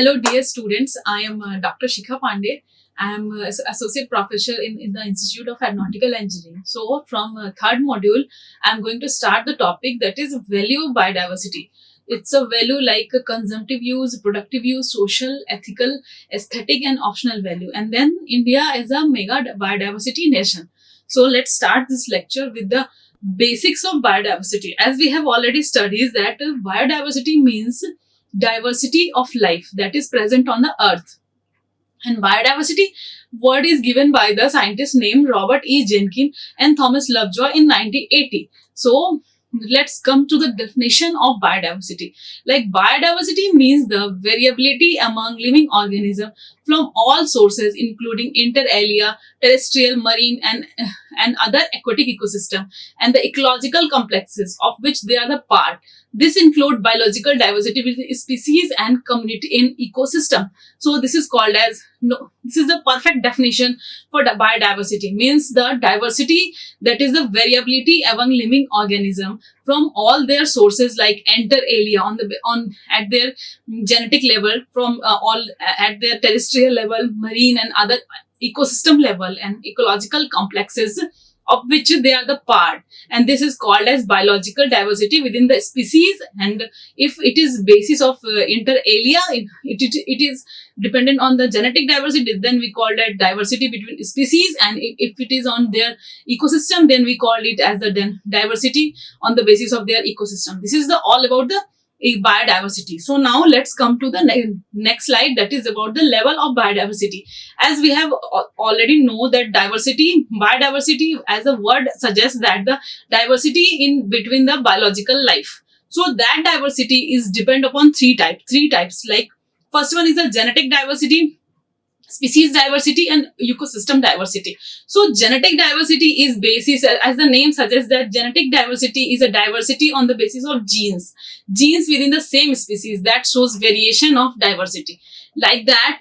Hello, dear students. I am Dr. Shikha Pandey. I am associate professor in the Institute of Aeronautical Engineering. So, from third module, I am going to start the topic that is value of biodiversity. It's a value like a consumptive use, productive use, social, ethical, aesthetic, and optional value. And then India is a mega biodiversity nation. So, let's start this lecture with the basics of biodiversity. As we have already studied that biodiversity means diversity of life that is present on the earth. And biodiversity word is given by the scientist named Robert E. Jenkins and Thomas Lovejoy in 1980. So let's come to the definition of biodiversity. Like biodiversity means the variability among living organisms from all sources, including inter alia, terrestrial, marine, and other aquatic ecosystem, and the ecological complexes of which they are the part. This include biological diversity within species and community in ecosystem. So this is called as, this is the perfect definition for the biodiversity. Means the diversity that is the variability among living organism from all their sources like inter alia at their genetic level, from all at their terrestrial level, marine and other ecosystem level, and ecological complexes of which they are the part, and this is called as biological diversity within the species. And if it is basis of inter alia, it is dependent on the genetic diversity, then we call that diversity between species, and if it is on their ecosystem, then we call it as the diversity on the basis of their ecosystem. This is the all about the biodiversity. So now let's come to the next slide, that is about the level of biodiversity. As we have already know that biodiversity as a word suggests that the diversity in between the biological life. So that diversity is depend upon three types. Like first one is the genetic diversity, species diversity, and ecosystem diversity. So genetic diversity is basis, as the name suggests, that genetic diversity is a diversity on the basis of genes within the same species that shows variation of diversity. Like that,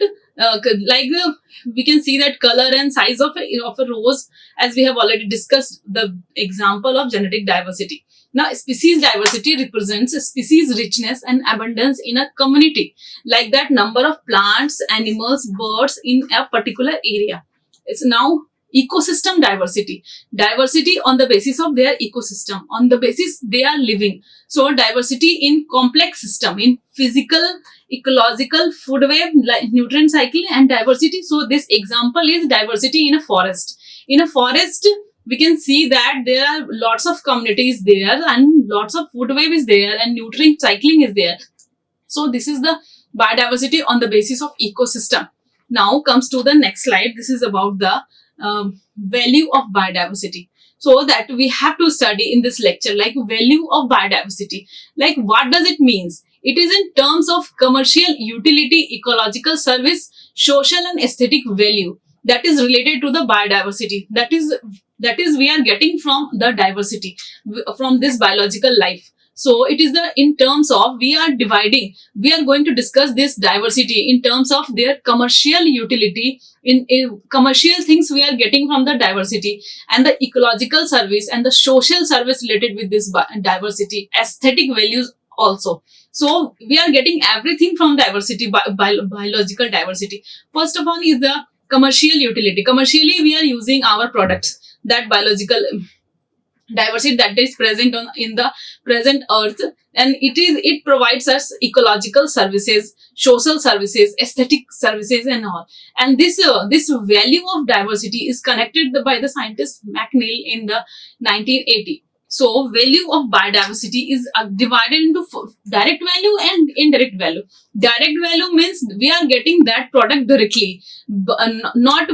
we can see that color and size of a rose, as we have already discussed the example of genetic diversity. Now, species diversity represents species richness and abundance in a community, like that number of plants, animals, birds in a particular area. It's now ecosystem diversity on the basis of their ecosystem, on the basis they are living. So diversity in complex system, in physical, ecological, food web, nutrient cycle, and diversity. So this example is diversity in a forest. In a forest, we can see that there are lots of communities there, and lots of food web is there, and nutrient cycling is there. So this is the biodiversity on the basis of ecosystem. Now comes to the next slide. This is about the value of biodiversity. So that we have to study in this lecture, like value of biodiversity. Like what does it means? It is in terms of commercial utility, ecological service, social and aesthetic value that is related to the biodiversity. That is we are getting from the diversity, from this biological life. So it is in terms of we are going to discuss this diversity in terms of their commercial utility, in commercial things we are getting from the diversity, and the ecological service and the social service related with this diversity, aesthetic values also. So we are getting everything from diversity, biological diversity. First of all is the commercial utility. Commercially, we are using our products, that biological diversity that is present in the present earth, and it provides us ecological services, social services, aesthetic services, and all. And this value of diversity is connected by the scientist McNeil in the 1980. So value of biodiversity is divided into direct value and indirect value. Direct value means we are getting that product directly, not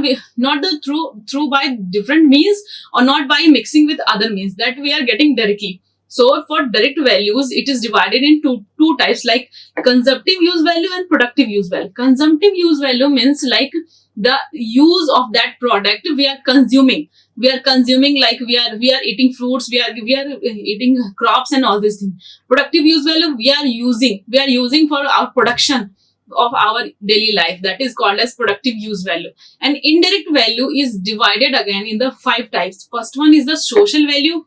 through by different means, or not by mixing with other means, that we are getting directly. So for direct values, it is divided into two types, like consumptive use value and productive use value. Consumptive use value means like the use of that product we are consuming. We are consuming, like we are eating fruits, we are eating crops and all these things. Productive use value we are using for our production of our daily life, that is called as productive use value. And indirect value is divided again in the 5 types. First one is the social value,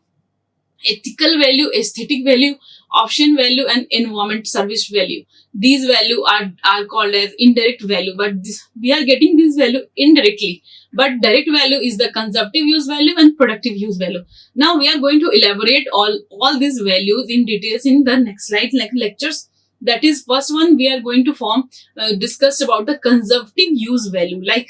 ethical value, aesthetic value, option value, and environment service value. These value are called as indirect value, but we are getting this value indirectly. But direct value is the consumptive use value and productive use value. Now we are going to elaborate all these values in details in the next slide, like lectures. That is, first one we are going to discuss about the consumptive use value. Like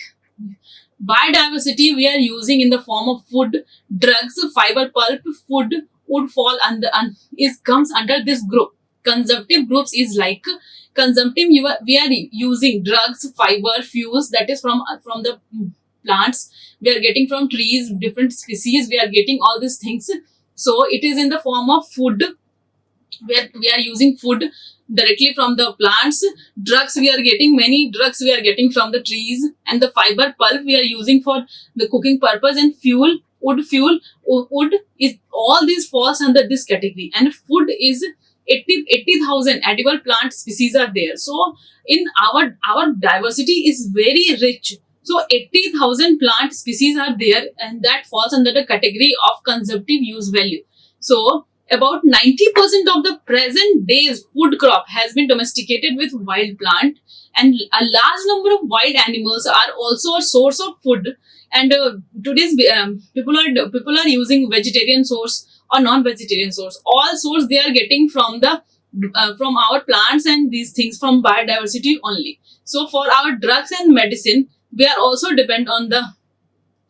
biodiversity we are using in the form of food, drugs, fiber, pulp, food would fall under comes under this group. Consumptive groups is like consumptive we are using drugs, fiber, fuels, that is from the plants. We are getting from trees, different species, we are getting all these things. So it is in the form of food, where we are using food directly from the plants. Drugs, we are getting many drugs we are getting from the trees, and the fiber, pulp we are using for the cooking purpose, and fuel, wood is, all these falls under this category. And food is 80,000 edible plant species are there. So in our diversity is very rich. So 80,000 plant species are there, and that falls under the category of consumptive use value. So about 90% of the present day's food crop has been domesticated with wild plant, and a large number of wild animals are also a source of food. And today's people are using vegetarian source or non-vegetarian source. All source they are getting from the from our plants, and these things from biodiversity only. So for our drugs and medicine, we are also depend on the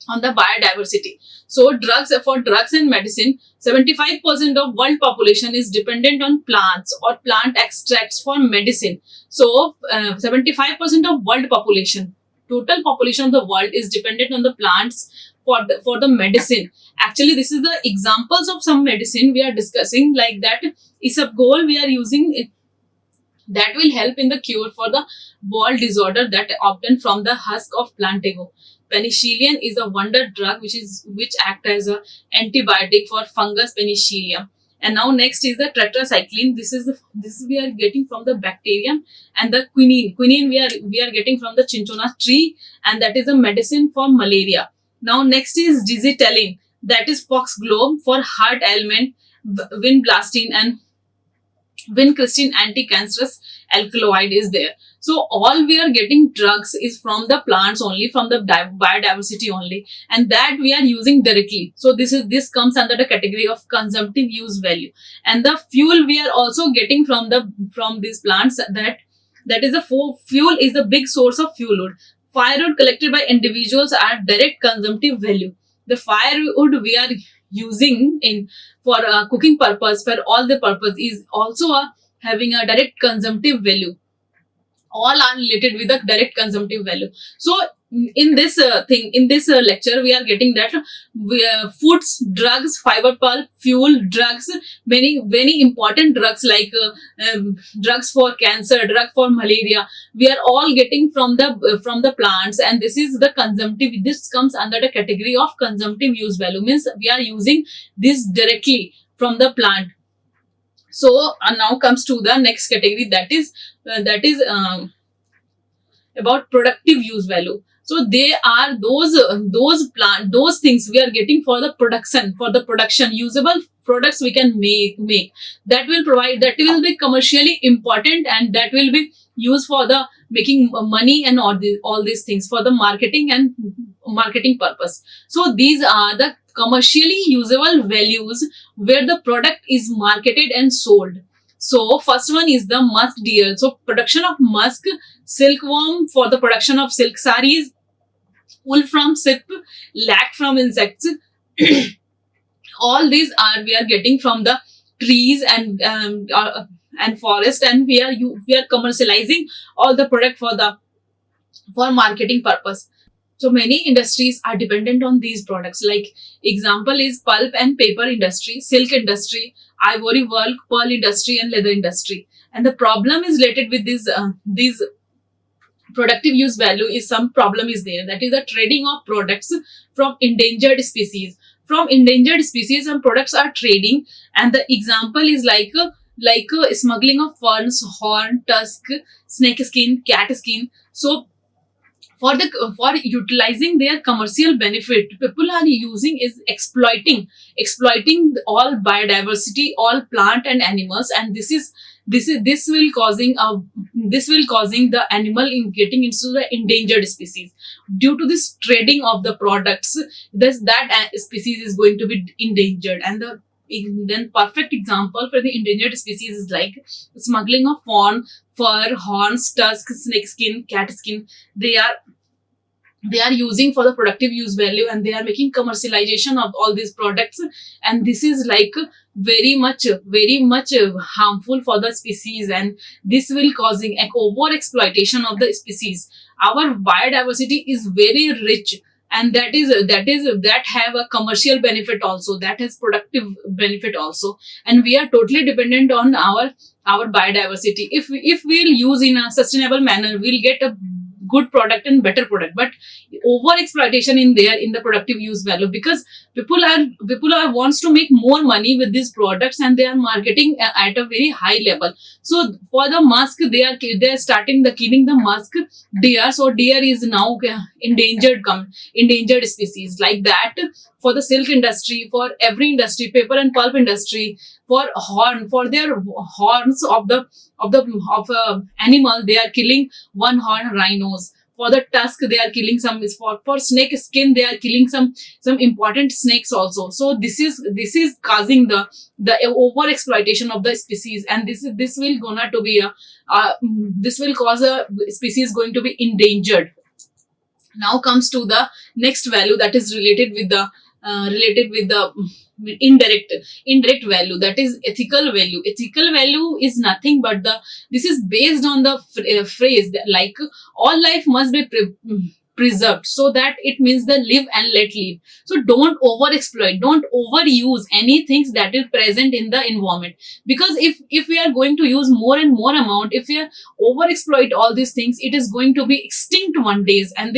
biodiversity. So for drugs and medicine, 75% of world population is dependent on plants or plant extracts for medicine. So 75% of world population, total population of the world, is dependent on the plants for the medicine. Actually, this is the examples of some medicine we are discussing, like that isabgol we are using it, that will help in the cure for the bowel disorder that obtained from the husk of plantago. Penicillin is a wonder drug which act as a antibiotic for fungus penicillium. And now next is the tetracycline. This we are getting from the bacterium, and the quinine. Quinine we are getting from the cinchona tree, and that is a medicine for malaria. Now next is digitalin, that is foxglove for heart ailment, vinblastine and vincristine anti-cancerous alkaloid is there. So all we are getting drugs is from the plants only, from the biodiversity only, and that we are using directly. So this comes under the category of consumptive use value. And the fuel we are also getting from these plants, that is fuel is the big source of fuel wood. Firewood collected by individuals are direct consumptive value. The firewood we are using for cooking purpose, for all the purpose, is also having a direct consumptive value. All are related with the direct consumptive value. So in this lecture, we are getting that foods, drugs, fiber, pulp, fuel, drugs, many important drugs like drugs for cancer, drug for malaria, we are all getting from the plants, and this is the consumptive. This comes under the category of consumptive use value, means we are using this directly from the plant. So now comes to the next category, that is about productive use value. So they are those things we are getting for the production, usable products we can make that will be commercially important, and that will be used for the making money and all these things for the marketing purpose. So these are the commercially usable values where the product is marketed and sold. So first one is the musk deer. So production of musk, silkworm for the production of silk sarees, wool from sip, lac from insects. All these we are getting from the trees and forest, and we are commercializing all the product for marketing purpose. So many industries are dependent on these products. Like example is pulp and paper industry, silk industry, ivory work, pearl industry, and leather industry. And the problem is related with these productive use value is some problem is there. That is the trading of products from endangered species. From endangered species, some products are trading, and the example is like smuggling of ferns, horn, tusk, snake skin, cat skin. So for utilizing their commercial benefit, people are using is exploiting all biodiversity, all plant and animals, and this will causing the animal in getting into the endangered species. Due to this trading of the products, that species is going to be endangered. And then perfect example for the endangered species is like smuggling of fawn, fur, horns, tusks, snake skin, cat skin. They are using for the productive use value, and they are making commercialization of all these products, and this is like very much harmful for the species, and this will causing over exploitation of the species. Our biodiversity is very rich, and that have a commercial benefit also, that has productive benefit also, and we are totally dependent on our biodiversity. If we'll use in a sustainable manner, we'll get a good product and better product. But over exploitation in there in the productive use value, because people are wants to make more money with these products, and they are marketing at a very high level. So for the musk, they are starting the killing the musk deer. So deer is now endangered species, like that. For the silk industry, for every industry, paper and pulp industry, for their horns of animal, they are killing one horn rhinos. For the tusk, they are killing some. For snake skin, they are killing some important snakes also. So this is causing the over exploitation of the species, and this will gonna to be this will cause a species going to be endangered. Now comes to the next value, that is related with the indirect value, that is ethical value. Ethical value is nothing but this is based on the phrase that, like, all life must be preserved, so that it means the live and let live. So don't over exploit, don't overuse any things that is present in the environment, because if we are going to use more and more amount, if we are over exploit all these things, it is going to be extinct one days, and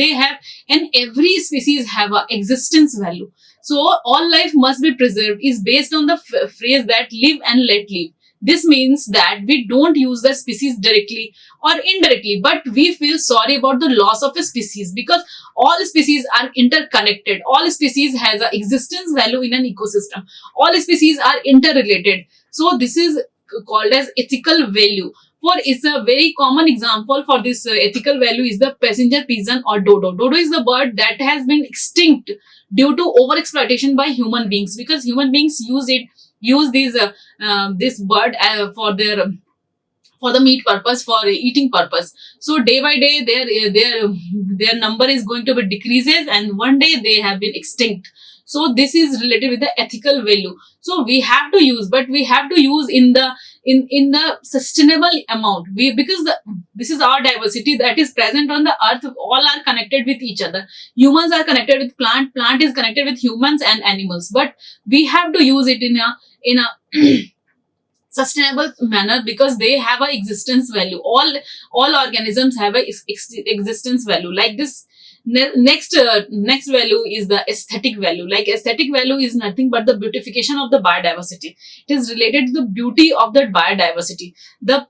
every species have a existence value. So all life must be preserved is based on the phrase that live and let live. This means that we don't use the species directly or indirectly, but we feel sorry about the loss of a species, because all species are interconnected. All species has an existence value in an ecosystem. All species are interrelated. So this is called as ethical value. For it's a very common example for this ethical value is the passenger pigeon or dodo. Dodo is the bird that has been extinct due to over exploitation by human beings, because human beings use this bird for the meat purpose, for eating purpose. So day by day their number is going to be decreases, and one day they have been extinct. So this is related with the ethical value. So we have to use, but we have to use in the sustainable amount. Because this is our diversity that is present on the earth. All are connected with each other. Humans are connected with plant is connected with humans and animals. But we have to use it in a sustainable manner, because they have a existence value. All organisms have a existence value. Like this. Next value is the aesthetic value. Like aesthetic value is nothing but the beautification of the biodiversity. It is related to the beauty of the biodiversity, the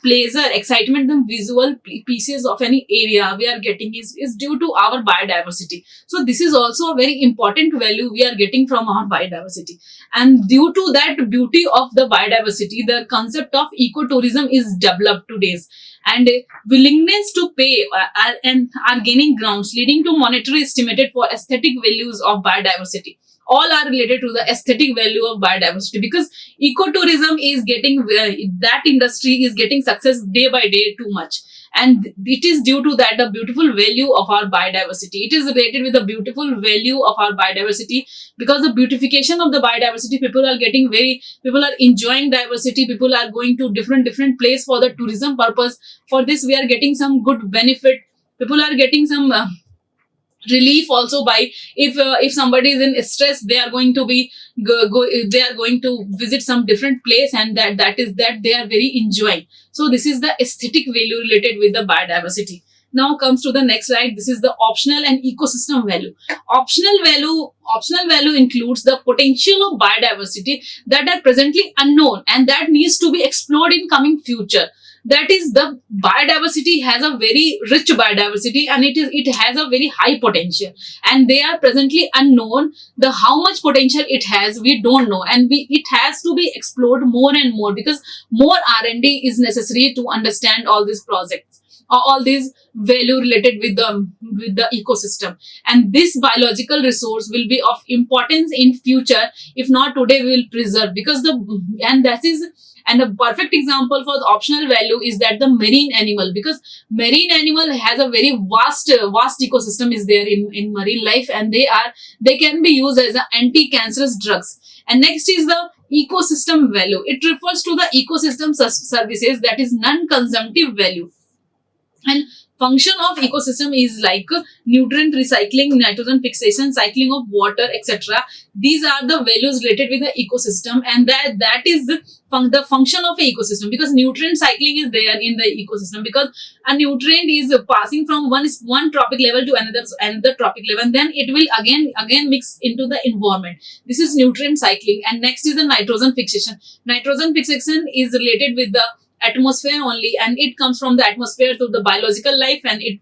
pleasure, excitement, the visual pieces of any area we are getting is due to our biodiversity. So this is also a very important value we are getting from our biodiversity, and due to that beauty of the biodiversity, the concept of ecotourism is developed today's, and willingness to pay are gaining grounds, leading to monetary estimated for aesthetic values of biodiversity. All are related to the aesthetic value of biodiversity, because ecotourism is getting that industry is getting success day by day too much, and it is due to that the beautiful value of our biodiversity. It is related with the beautiful value of our biodiversity, because the beautification of the biodiversity, people are enjoying diversity. People are going to different place for the tourism purpose. For this we are getting some good benefit. People are getting some relief also by, if somebody is in stress, they are going to be they are going to visit some different place, and that they are very enjoying. So this is the aesthetic value related with the biodiversity. Now comes to the next slide. This is the optional and ecosystem value. Optional value includes the potential of biodiversity that are presently unknown and that needs to be explored in coming future. that is the biodiversity has a very rich biodiversity, and it has a very high potential, and they are presently unknown. The how much potential it has, we don't know, and it has to be explored more and more, because more R&D is necessary to understand all these projects, or all these value related with the ecosystem. And this biological resource will be of importance in future. If not today, we will preserve, because and a perfect example for the optional value is that the marine animal, because marine animal has a very vast ecosystem is there in marine life, and they can be used as anti-cancerous drugs. And next is the ecosystem value. It refers to the ecosystem services, that is non-consumptive value. And function of ecosystem is like nutrient recycling, nitrogen fixation, cycling of water, etc. These are the values related with the ecosystem, and that is the function of a ecosystem, because nutrient cycling is there in the ecosystem, because a nutrient is passing from one trophic level to another trophic level, and then it will again mix into the environment. This is nutrient cycling. And next is the nitrogen fixation. Nitrogen fixation is related with the atmosphere only, and it comes from the atmosphere to the biological life, and it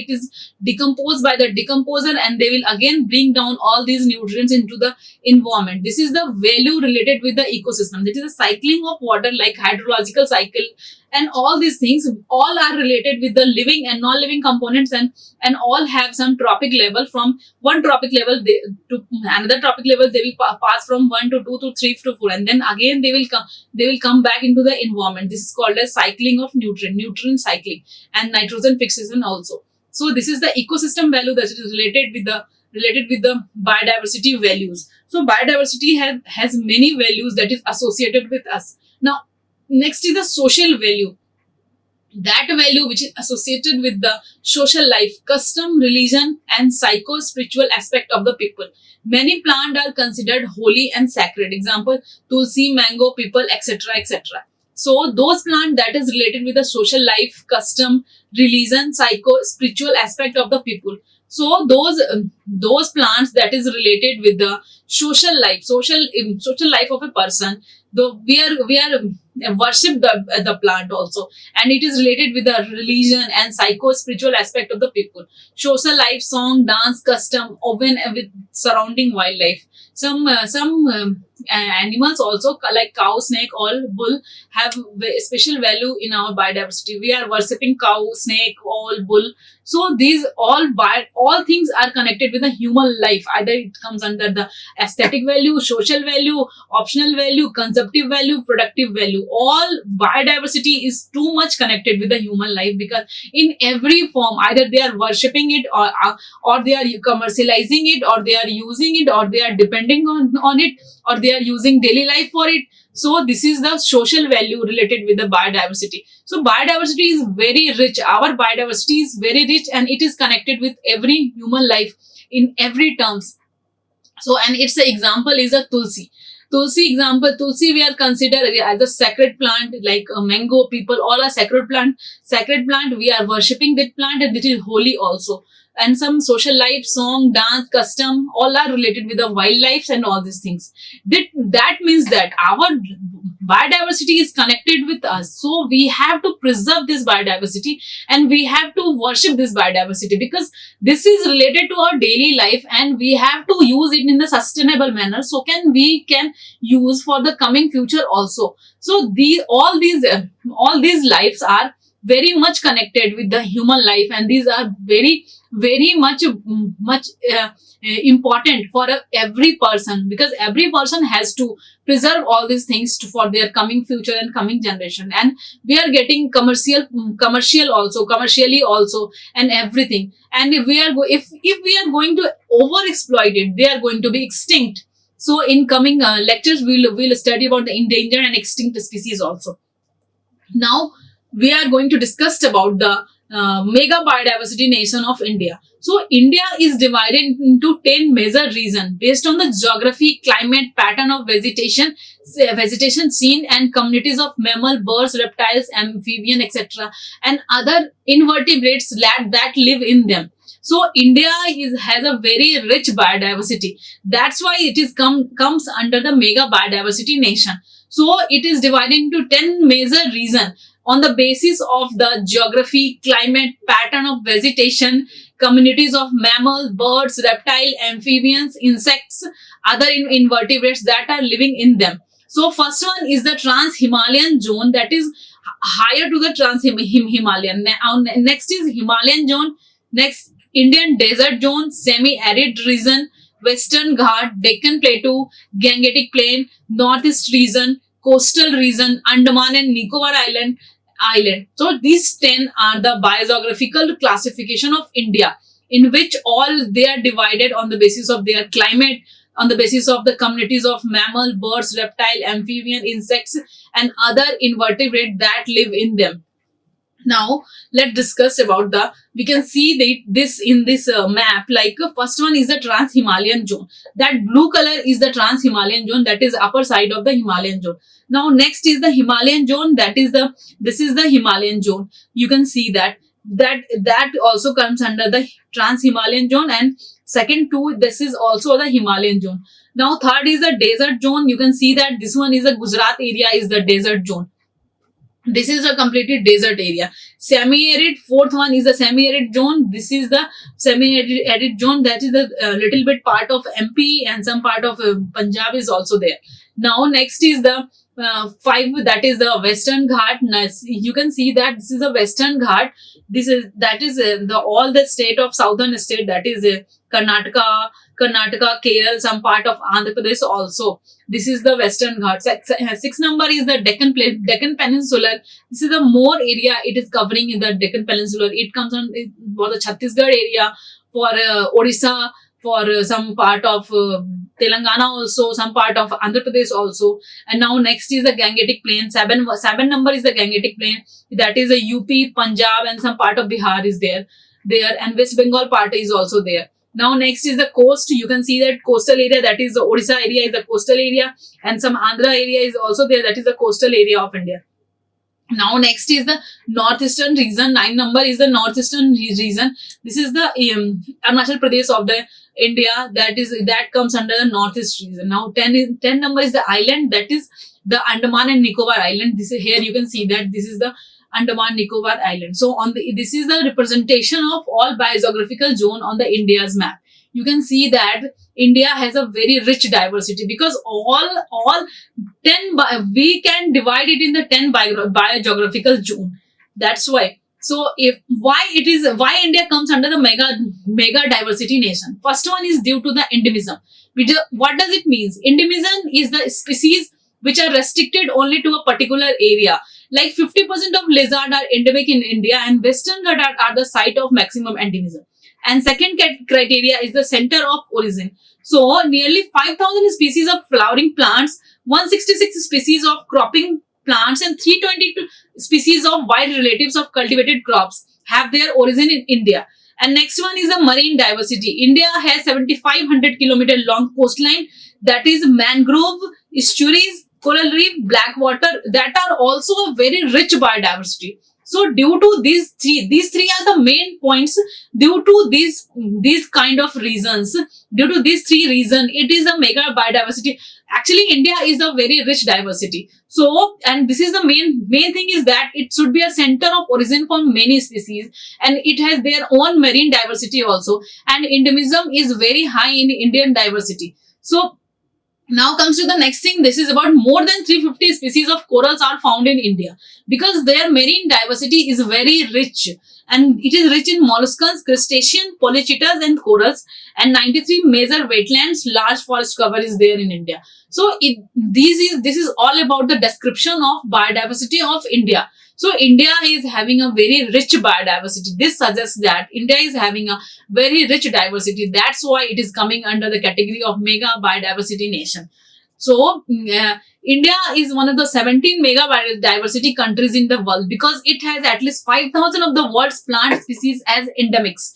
is decomposed by the decomposer, and they will again bring down all these nutrients into the environment. This is the value related with the ecosystem. That is the cycling of water, like hydrological cycle, and all these things all are related with the living and non-living components, and all have some trophic level. From one trophic level to another trophic level, they will pass from 1 to 2 to 3 to 4, and then again they will come back into the environment. This is called as cycling of nutrient cycling, and nitrogen fixation also. So this is the ecosystem value that is related with the biodiversity values. So biodiversity has many values that is associated with us. Now next is the social value. That value which is associated with the social life, custom, religion, and psycho-spiritual aspect of the people. Many plants are considered holy and sacred. Example, tulsi, mango, people, etc., etc. So those plants that is related with the social life, custom, religion, psycho-spiritual aspect of the people. So those plants that is related with the social life of a person, though we are worship the plant also, and it is related with the religion and psycho-spiritual aspect of the people. Social life, song, dance, custom, often with surrounding wildlife. Some animals also, like cow, snake, or bull, have special value in our biodiversity. We are worshipping cow, snake, all bull. So these all things are connected with the human life. Either it comes under the aesthetic value, social value, optional value, consumptive value, productive value. All biodiversity is too much connected with the human life, because in every form, either they are worshipping it, or they are commercializing it, or they are using it, or they are depending on it, or they are using daily life for it. So this is the social value related with the biodiversity. So biodiversity is very rich. Our biodiversity is very rich, and it is connected with every human life in every terms. So, and its example is a tulsi. Tulsi we are considered as a sacred plant, like a mango, people, all are sacred plant. We are worshipping that plant, and it is holy also. And some social life, song, dance, custom, all are related with the wildlife and all these things. That means that our biodiversity is connected with us. So we have to preserve this biodiversity, and we have to worship this biodiversity, because this is related to our daily life, and we have to use it in the sustainable manner, so we can use for the coming future also. So all these lives are very much connected with the human life, and these are very much important for every person, because every person has to preserve all these things for their coming future and coming generation. And we are getting commercially also, and everything. And if we are going to overexploit it, they are going to be extinct. So in coming lectures, we'll study about the endangered and extinct species also. Now we are going to discuss about the mega biodiversity nation of India. So India is divided into 10 major regions based on the geography, climate, pattern of vegetation seen, and communities of mammal, birds, reptiles, amphibian, etc., and other invertebrates that live in them. So India has a very rich biodiversity. That's why it is comes under the mega biodiversity nation. So it is divided into 10 major regions. on the basis of the geography, climate, pattern of vegetation, communities of mammals, birds, reptile, amphibians, insects, other invertebrates that are living in them. So first one is the Trans-Himalayan zone, that is higher to the Trans-Himalayan. Next is Himalayan zone. Next, Indian desert zone, semi-arid region, Western Ghat, Deccan Plateau, Gangetic Plain, Northeast region, coastal region, Andaman and Nicobar Island. So these 10 are the biogeographical classification of India, in which all they are divided on the basis of their climate, on the basis of the communities of mammal, birds, reptile, amphibian, insects, and other invertebrate that live in them. Now let's discuss about we can see this in this map. Like first one is the Trans-Himalayan zone. That blue color is the Trans-Himalayan zone, that is upper side of the Himalayan zone. Now next is the Himalayan zone, this is the Himalayan zone. You can see that also comes under the Trans-Himalayan zone, and second two, this is also the Himalayan zone. Now third is the desert zone. You can see that this one is the Gujarat area is the desert zone. This is a completely desert area. Semi-arid, fourth one is the semi-arid zone. This is the semi-arid zone, that is the little bit part of MP and some part of Punjab is also there. Now next is the 5, that is the Western Ghat. You can see that this is the Western Ghat. That is all the state of southern state, that is Karnataka, Kerala, some part of Andhra Pradesh also. This is the Western Ghats. 6 number is the Deccan Peninsula. This is the more area it is covering in the Deccan Peninsula. It comes on for the Chhattisgarh area, for Odisha, for some part of Telangana also, some part of Andhra Pradesh also. And now next is the Gangetic Plain. 7 number is the Gangetic Plain. That is the UP, Punjab, and some part of Bihar is there, and West Bengal part is also there. Now next is the coast. You can see that coastal area, that is the Odisha area is the coastal area, and some Andhra area is also there, that is the coastal area of India. Now next is the northeastern region. 9 number is the northeastern region. This is the Arunachal Pradesh of the India, that comes under the northeast region. Now 10 number is the island, that is the Andaman and Nicobar Island. This is, here you can see that this is the Andaman Nicobar Island. So this is the representation of all biogeographical zone on the India's map. You can see that India has a very rich diversity, because all 10 we can divide it in the 10 biogeographical zone. That's why. So why India comes under the mega diversity nation. First one is due to the endemism. What does it mean? Endemism is the species which are restricted only to a particular area. Like 50% of lizard are endemic in India, and Western Ghats are the site of maximum endemism. And second criteria is the center of origin. So nearly 5,000 species of flowering plants, 166 species of cropping plants, and 322 species of wild relatives of cultivated crops have their origin in India. And next one is the marine diversity. India has 7,500 kilometer long coastline, that is mangrove, estuaries, coral reef, black water, that are also a very rich biodiversity. So due to these three are the main points. Due to these kind of reasons, due to these 3 reasons, it is a mega biodiversity. Actually, India is a very rich diversity. So, and this is the main thing is that it should be a center of origin for many species, and it has their own marine diversity also. And endemism is very high in Indian diversity. So now comes to the next thing. This is about more than 350 species of corals are found in India, because their marine diversity is very rich, and it is rich in molluscs, crustaceans, polychaetas, and corals, and 93 major wetlands, large forest cover is there in India. So this is all about the description of biodiversity of India. So India is having a very rich biodiversity. This suggests that India is having a very rich diversity. That's why it is coming under the category of mega biodiversity nation. So India is one of the 17 mega biodiversity countries in the world, because it has at least 5,000 of the world's plant species as endemics.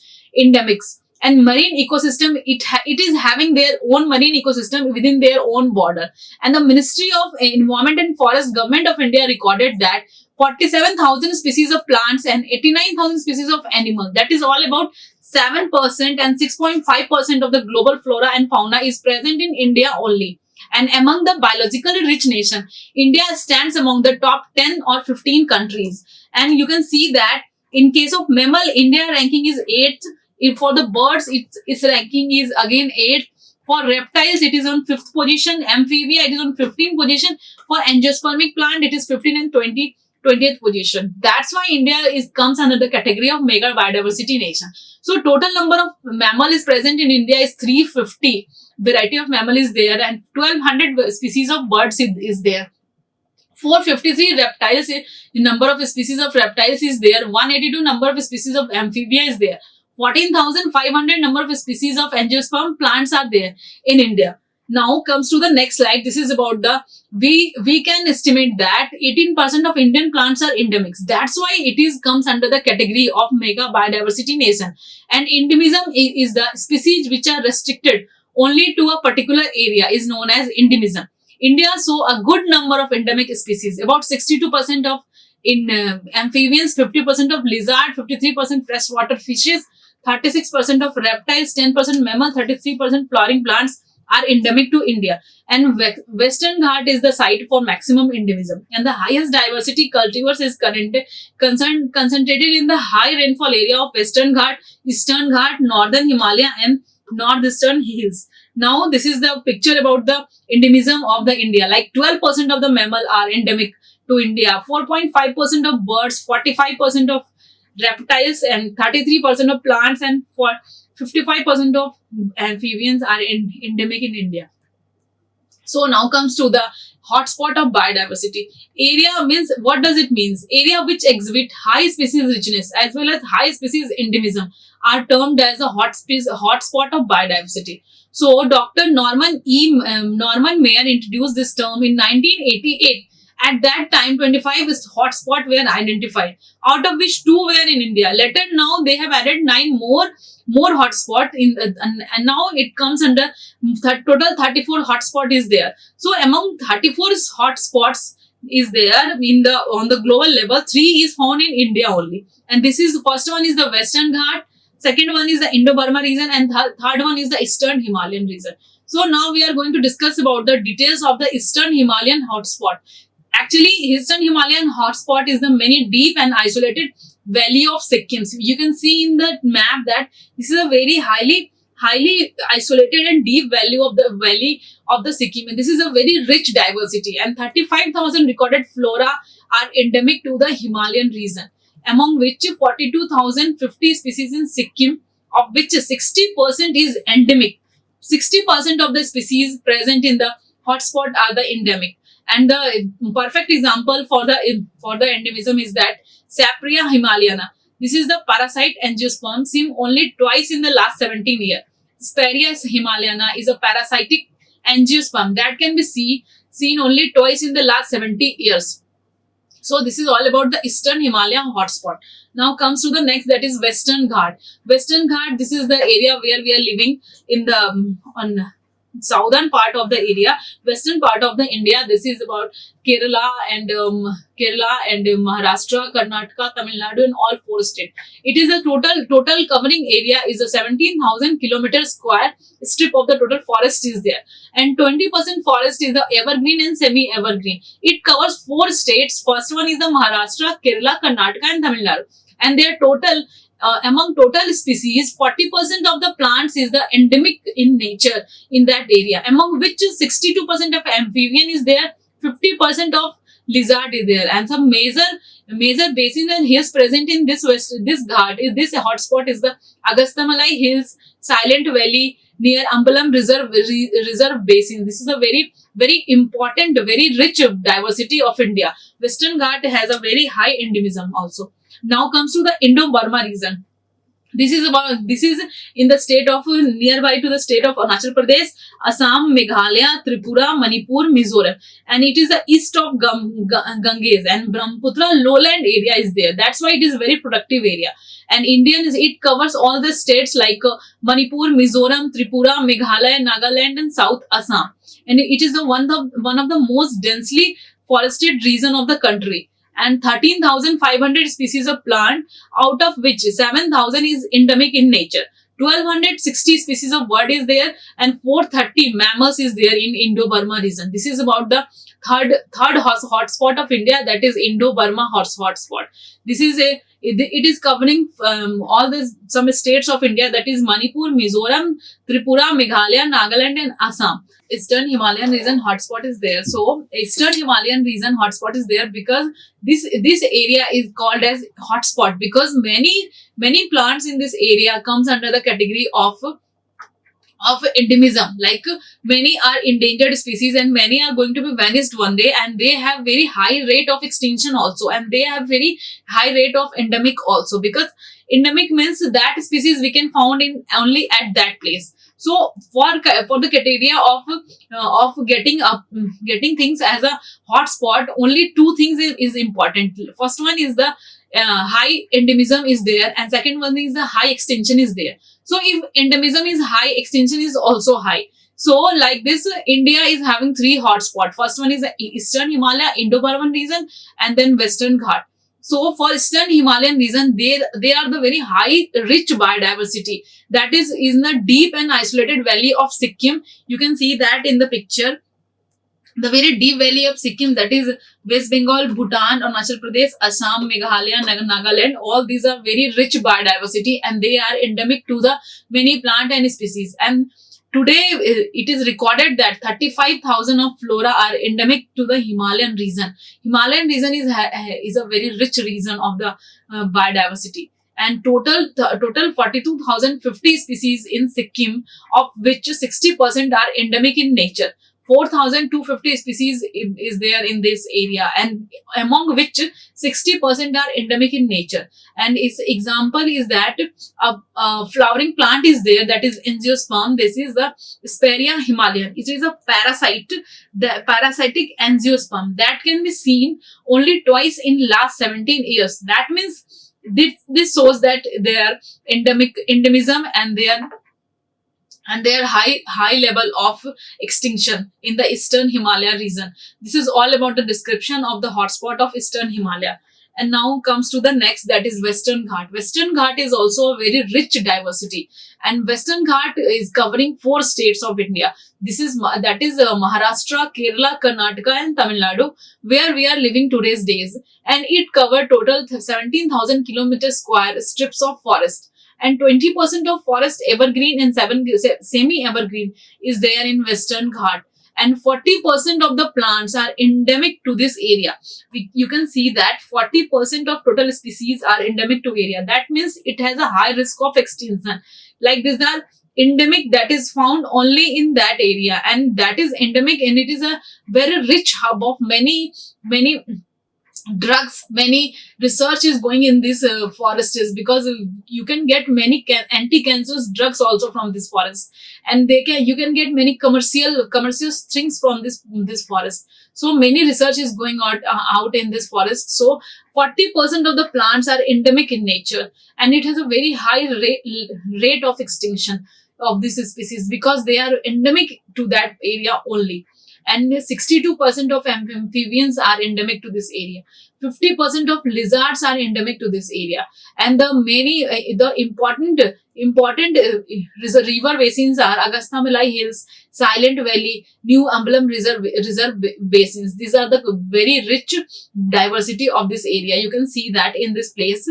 And marine ecosystem, it is having their own marine ecosystem within their own border. And the Ministry of Environment and Forest, Government of India, recorded that 47,000 species of plants and 89,000 species of animals. That is all about 7% and 6.5% of the global flora and fauna is present in India only. And among the biologically rich nation, India stands among the top 10 or 15 countries. And you can see that in case of mammal, India ranking is 8th. For the birds, its ranking is again 8th. For reptiles, it is on 5th position. Amphibia, it is on 15th position. For angiospermic plant, it is 15 and 20th position. That's why India comes under the category of mega biodiversity nation. So total number of mammal is present in India is 350. Variety of mammal is there, and 1200 species of birds is there. 453 reptiles, the number of species of reptiles is there. 182 number of species of amphibia is there. 14,500 number of species of angiosperm plants are there in India. Now comes to the next slide. This is about we can estimate that 18% of Indian plants are endemics. That's why it comes under the category of mega biodiversity nation. And endemism is the species which are restricted only to a particular area is known as endemism. India saw a good number of endemic species, about 62% of amphibians, 50% of lizard, 53% freshwater fishes, 36% of reptiles, 10% mammal, 33% flowering plants are endemic to India. And Western Ghat is the site for maximum endemism. And the highest diversity cultivars is concentrated in the high rainfall area of Western Ghat, Eastern Ghat, Northern Himalaya and Northeastern Hills. Now this is the picture about the endemism of the India. Like 12% of the mammal are endemic to India, 4.5% of birds, 45% of reptiles and 33% of plants, and for 55% of amphibians are endemic in India. So now comes to the hotspot of biodiversity. Area means, what does it mean? Area which exhibit high species richness as well as high species endemism are termed as a hotspot of biodiversity. So Dr. Norman Mayer introduced this term in 1988. At that time, 25 hotspots were identified, out of which 2 were in India. Later, now they have added 9 more hotspots and now it comes under total 34 hotspot is there. So among 34 hotspots is there on the global level, 3 is found in India only. And this is, first one is the Western Ghat, second one is the Indo-Burma region, and third one is the Eastern Himalayan region. So now we are going to discuss about the details of the Eastern Himalayan hotspot. Actually, Eastern Himalayan hotspot is the many deep and isolated valley of Sikkim. So you can see in the map that this is a very highly isolated and deep valley of the Sikkim. And this is a very rich diversity, and 35,000 recorded flora are endemic to the Himalayan region, among which 42,050 species in Sikkim, of which 60% is endemic. 60% of the species present in the hotspot are the endemic. And the perfect example for the endemism is that Sapria himalayana. This is the parasite angiosperm seen only twice in the last 17 years. Sparius himalayana is a parasitic angiosperm that can be seen only twice in the last 70 years. So this is all about the Eastern Himalayan hotspot. Now comes to the next, that is Western Ghat. Western Ghat, this is the area where we are living in the southern part of the area, western part of the India. This is about Kerala and Maharashtra, Karnataka, Tamil Nadu, and all 4 states. It is a total covering area is a 17,000 kilometer square strip of the total forest is there, and 20% forest is the evergreen and semi-evergreen. It covers 4 states. First one is the Maharashtra, Kerala, Karnataka, and Tamil Nadu, and their total. Among total species, 40% of the plants is the endemic in nature in that area, among which 62% of amphibian is there, 50% of lizard is there, and some major basins and hills present in this ghat. This hotspot is the Agastyamalai Hills, Silent Valley near Ambalam Reserve Basin. This is a very important, very rich diversity of India. Western Ghat has a very high endemism also. Now comes to the Indo-Burma region. This is in the state of nearby to the state of Arunachal Pradesh, Assam, Meghalaya, Tripura, Manipur, Mizoram, and it is the east of Ganges, and Brahmaputra lowland area is there. That's why it is a very productive area. And it covers all the states like Manipur, Mizoram, Tripura, Meghalaya, Nagaland, and South Assam. And it is one of the most densely forested region of the country. And 13,500 species of plant, out of which 7,000 is endemic in nature. 1260 species of bird is there, and 430 mammals is there in Indo-Burma region. This is about the third hotspot of India, that is Indo-Burma hotspot. This is it is covering all these some states of India, that is Manipur, Mizoram, Tripura, Meghalaya, Nagaland and Assam. Eastern Himalayan region hotspot is there. So Eastern Himalayan region hotspot is there because this area is called as hotspot because many plants in this area comes under the category of endemism. Like many are endangered species and many are going to be vanished one day, and they have very high rate of extinction also, and they have very high rate of endemic also, because endemic means that species we can found in only at that place. So for the criteria of getting things as a hotspot, only two things is important. First one is the high endemism is there, and second one is the high extinction is there. So if endemism is high, extinction is also high. So like this, India is having three hotspots. First one is the Eastern Himalaya, Indo-Burman region, and then Western Ghat. So for Eastern Himalayan region, they are the very high, rich biodiversity. That is in the deep and isolated valley of Sikkim. You can see that in the picture. The very deep valley of Sikkim, that is West Bengal, Bhutan, Arunachal Pradesh, Assam, Meghalaya, Nagaland, all these are very rich biodiversity and they are endemic to the many plant and species. And today it is recorded that 35,000 of flora are endemic to the Himalayan region. Himalayan region is a very rich region of the biodiversity. And total 42,050 species in Sikkim, of which 60% are endemic in nature. 4,250 species is there in this area, and among which 60% are endemic in nature. And its example is that a flowering plant is there, that is angiosperm. This is the Speria Himalayan. It is a parasite, the parasitic angiosperm that can be seen only twice in last 17 years. That means this shows that they are endemism and their high level of extinction in the Eastern Himalaya region. This is all about the description of the hotspot of Eastern Himalaya. And now comes to the next, that is Western Ghat. Western Ghat is also a very rich diversity, and Western Ghat is covering 4 states of India. That is Maharashtra, Kerala, Karnataka and Tamil Nadu, where we are living today's days. And it covered total 17,000 kilometers square strips of forest. And 20% of forest evergreen and semi-evergreen is there in Western Ghat. And 40% of the plants are endemic to this area. You can see that 40% of total species are endemic to area. That means it has a high risk of extinction. Like these are endemic, that is found only in that area, and that is endemic, and it is a very rich hub of many drugs. Many research is going in this forests, because you can get many anti-cancerous drugs also from this forest, and you can get many commercial things from this forest. So many research is going out in this forest. So 40% of the plants are endemic in nature, and it has a very high rate of extinction of this species because they are endemic to that area only. And 62% of amphibians are endemic to this area. 50% of lizards are endemic to this area. And the important river basins are Augusta Malay Hills, Silent Valley, New Ambalam Reserve basins. These are the very rich diversity of this area. You can see that in this place.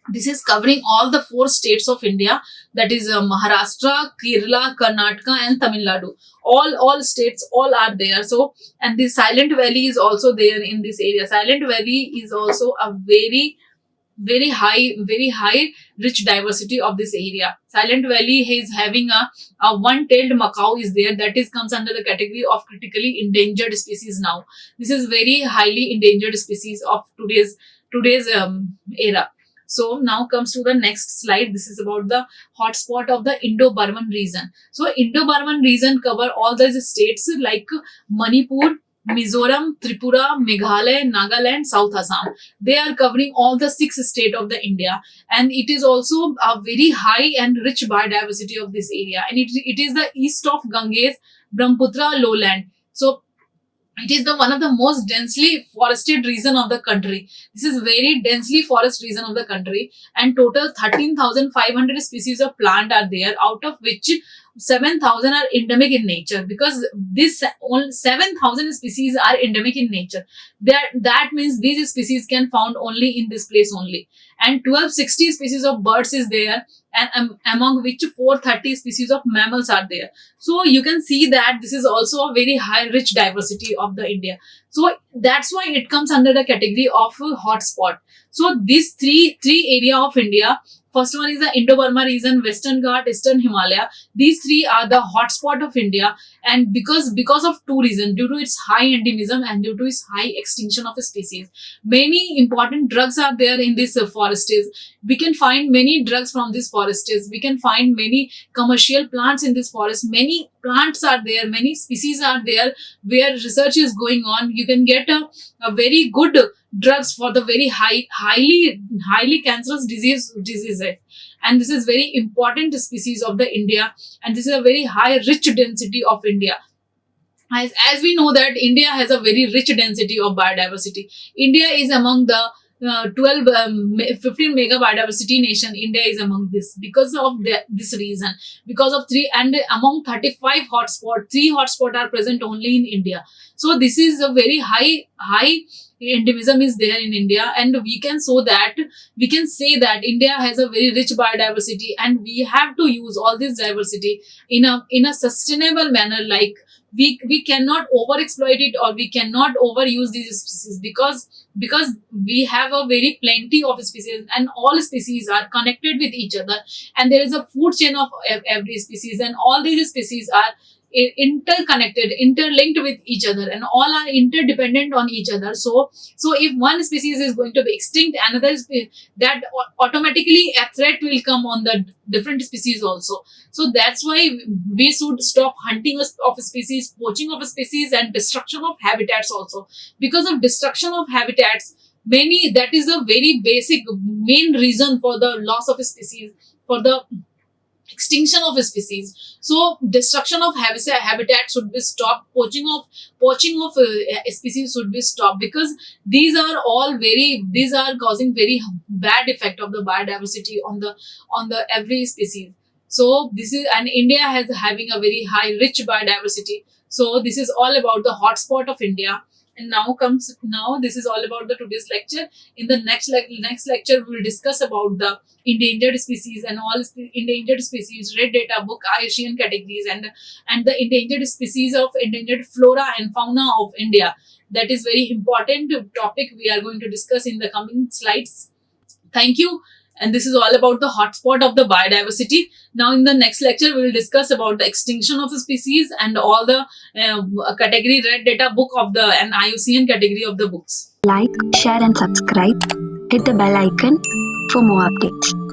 This is covering all the 4 states of India, that is Maharashtra, Kerala, Karnataka and Tamil Nadu. All states, all are there. So, and the Silent Valley is also there in this area. Silent Valley is also a very high rich diversity of this area. Silent Valley is having a one-tailed macaw is there, that is comes under the category of critically endangered species now. This is very highly endangered species of today's era. So now comes to the next slide. This is about the hotspot of the Indo-Burman region. So Indo-Burman region cover all these states like Manipur, Mizoram, Tripura, Meghalaya, Nagaland, South Assam. They are covering all the 6 states of the India, and it is also a very high and rich biodiversity of this area. And it is the east of Ganges, Brahmaputra lowland. So It is the one of the most densely forested region of the country. This is very densely forest region of the country, and total 13,500 species of plant are there, out of which 7,000 are endemic in nature, because this all 7,000 species are endemic in nature. That means these species can found only in this place only. And 1260 species of birds is there, and among which 430 species of mammals are there. So you can see that this is also a very high rich diversity of the India. So that's why it comes under the category of hotspot. So these three area of India, first one is the Indo-Burma region, Western Ghat, Eastern Himalaya. These three are the hotspot of India, and because of two reasons: due to its high endemism and due to its high extinction of species. Many important drugs are there in these forests. We can find many drugs from these forests. We can find many commercial plants in this forest. Many plants are there, many species are there where research is going on. You can get a very good drugs for the very highly cancerous diseases, and this is very important species of the India, and this is a very high rich density of India. As we know that India has a very rich density of biodiversity. India is among the 15 mega biodiversity nation. India is among this because of this reason, because of three, and among 35 hotspot, 3 hotspot are present only in India. So this is a very high endemism is there in India, and we can say that India has a very rich biodiversity, and we have to use all this diversity in a sustainable manner. Like we cannot over exploit it, or we cannot overuse these species, because we have a very plenty of species, and all species are connected with each other, and there is a food chain of every species, and all these species are interconnected, interlinked with each other, and all are interdependent on each other. So if one species is going to be extinct, that automatically a threat will come on the different species also. So that's why we should stop hunting of species, poaching of species, and destruction of habitats also. Because of destruction of habitats, that is a very basic main reason for the loss of a species, for the extinction of a species. So destruction of habitat should be stopped. Poaching of species should be stopped, because these are causing very bad effect of the biodiversity on the every species. So this is, and India has having a very high rich biodiversity. So this is all about the hotspot of India. And now this is all about the today's lecture. In the next lecture, we will discuss about the endangered species and all endangered species, red data book, IUCN categories, and the endangered species of endangered flora and fauna of India. That is very important topic we are going to discuss in the coming slides. Thank you. And this is all about the hotspot of the biodiversity. Now in the next lecture, we will discuss about the extinction of a species and all the category red data book of the and IUCN category of the books. Like, share and subscribe. Hit the bell icon for more updates.